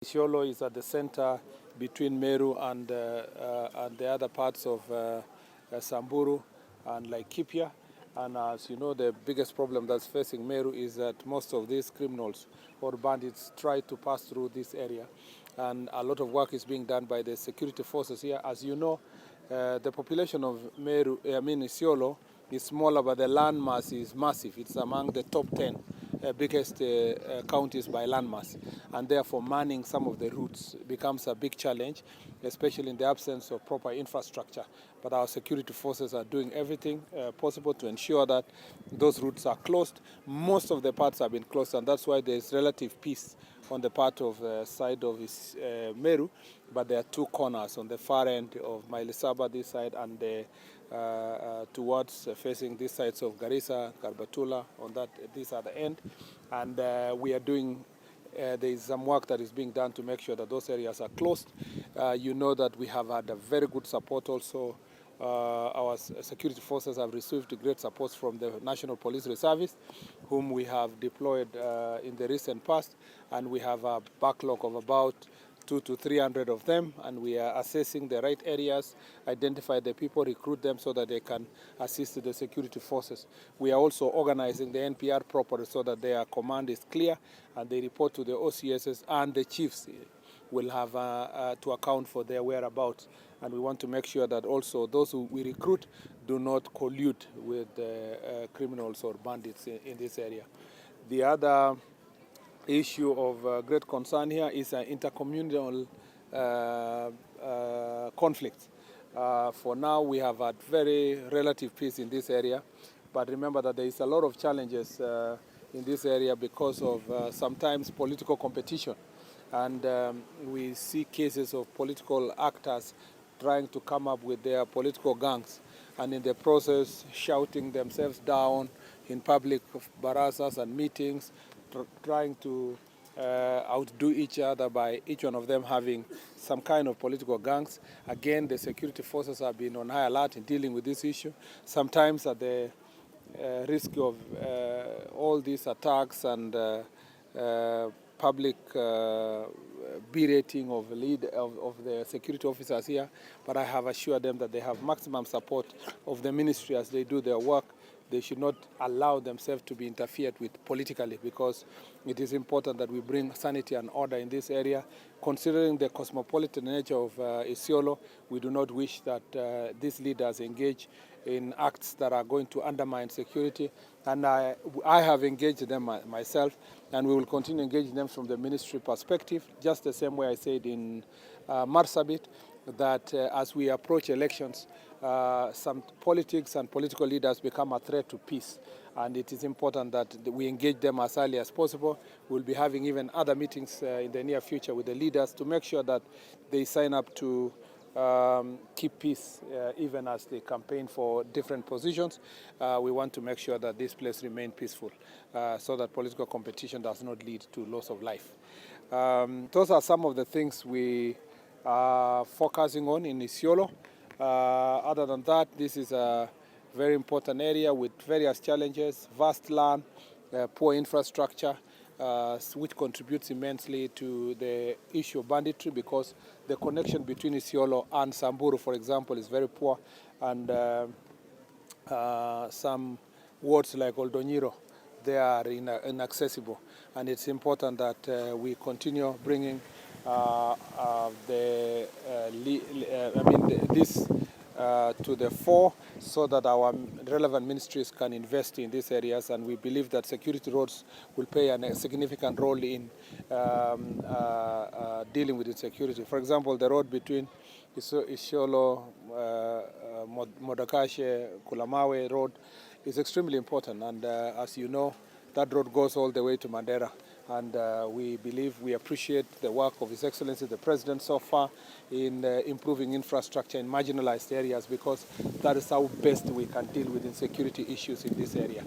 Isiolo is at the center between Meru and the other parts of Samburu and Laikipia. And as you know, the biggest problem that's facing Meru is that most of these criminals or bandits try to pass through this area. And a lot of work is being done by the security forces here. As you know, the population of Isiolo is smaller, but the land mass is massive. It's among the top 10 biggest counties by land mass, and therefore manning some of the routes becomes a big challenge, especially in the absence of proper infrastructure. But our security forces are doing everything possible to ensure that those routes are closed. Most of the parts have been closed, and that's why there's relative peace on the part of side of Meru, but there are two corners on the far end of Mailisaba, this side, and towards facing these sides of Garissa, Karbatula, on this other end. And we are doing, there is some work that is being done to make sure that those areas are closed. You know that we have had a very good support also. Our security forces have received great support from the National Police Reserve, whom we have deployed in the recent past, and we have a backlog of about 200 to 300 of them, and we are assessing the right areas, identify the people, recruit them so that they can assist the security forces. We are also organizing the NPR properly so that their command is clear and they report to the OCSs, and the chiefs will have to account for their whereabouts. And we want to make sure that also those who we recruit do not collude with criminals or bandits in this area. The other issue of great concern here is intercommunal conflict. For now, we have had very relative peace in this area, but remember that there is a lot of challenges in this area because of sometimes political competition. And we see cases of political actors trying to come up with their political gangs, and in the process shouting themselves down in public barazas and meetings, trying to outdo each other by each one of them having some kind of political gangs. Again, the security forces have been on high alert in dealing with this issue, sometimes at the risk of all these attacks and public berating of the security officers here. But I have assured them that they have maximum support of the ministry as they do their work. They should not allow themselves to be interfered with politically, because it is important that we bring sanity and order in this area. Considering the cosmopolitan nature of Isiolo, we do not wish that these leaders engage in acts that are going to undermine security. And I have engaged them myself, and we will continue engaging them from the ministry perspective, just the same way I said in Marsabit, that as we approach elections, some politics and political leaders become a threat to peace. And it is important that we engage them as early as possible. We'll be having even other meetings in the near future with the leaders to make sure that they sign up to keep peace even as they campaign for different positions. We want to make sure that this place remains peaceful so that political competition does not lead to loss of life. Those are some of the things we are focusing on in Isiolo. Other than that, this is a very important area with various challenges, vast land, poor infrastructure, which contributes immensely to the issue of banditry, because the connection between Isiolo and Samburu, for example, is very poor, and some wards like Oldonyiro, they are inaccessible. And it's important that we continue bringing this to the fore, so that our relevant ministries can invest in these areas, and we believe that security roads will play a significant role in dealing with insecurity. For example, the road between Isiolo, Modakashe, Kulamawe road is extremely important, and as you know, that road goes all the way to Mandera. And we appreciate the work of His Excellency the President so far in improving infrastructure in marginalized areas, because that is how best we can deal with insecurity issues in this area.